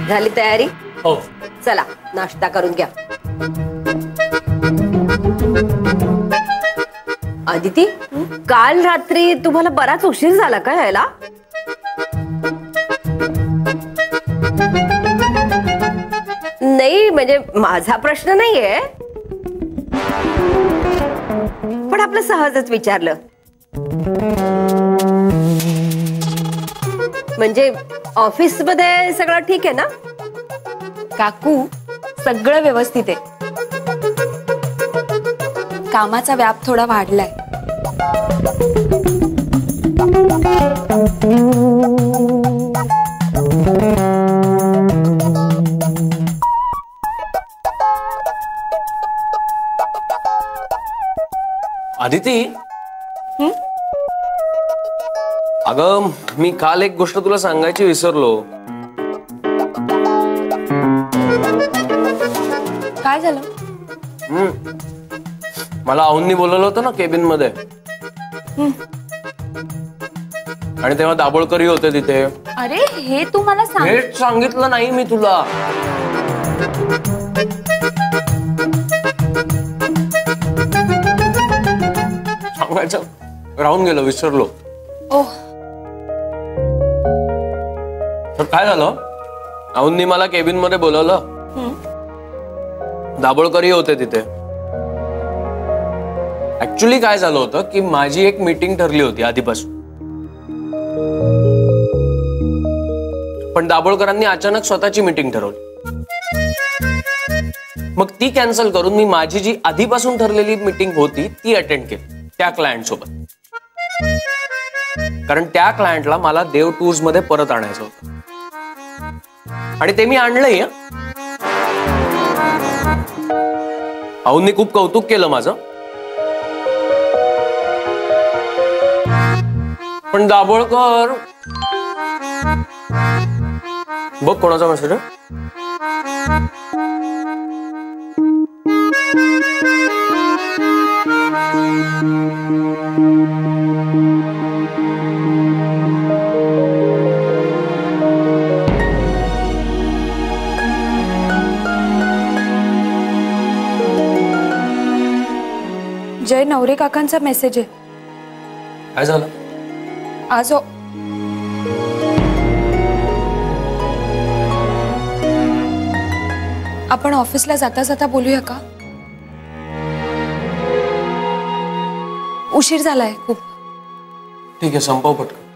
झाली तयारी? हो. चला नाश्ता करून घ्या. आदिती, काल रात्री तुम्हाला बराच उशीर झाला का यायला? नाही म्हणजे माझा प्रश्न नाहीये, पण आपलं सहजच विचारलं. म्हणजे ऑफिस मध्ये सगळं ठीक आहे ना? काकू, सगळं व्यवस्थित आहे. कामाचा व्याप थोडा वाढलाय. आदिती, अगं मी काल एक गोष्ट तुला सांगायची विसरलो. काय झालं? मला औननी बोलवलं होतं ना केबिन मध्ये, आणि तेव्हा दाभोळकरही होते तिथे. अरे हे तू मला सांग. हेच सांगितलं नाही मी तुला. सांगायचं राहून गेलं, विसरलो. ओह, तर काय झालं, औननी मला केबिन मध्ये बोलवलं, दाभोळकरही होते तिथे. ऍक्च्युली काय झालं होतं की माझी एक मीटिंग ठरली होती आधीपासून, पण दाभोळकरांनी अचानक स्वतःची मीटिंग ठरवली. मग ती कॅन्सल करून मी माझी जी आधीपासून ठरलेली मीटिंग होती ती अटेंड केली त्या क्लायंट सोबत. कारण त्या क्लायंटला मला देव टूर्स मध्ये परत आणायचं होतं, आणि ते मी आणलंय. औननी खूप कौतुक केलं माझं, पण दाभोळकर बघ कोणाचा मेसेज आहे. जय नवरे काकांचा मेसेज आहे. काय झालं? आज आपण ऑफिसला जाता जाता बोलूया का? उशीर झालाय खूप. ठीक आहे, संपव पटकन.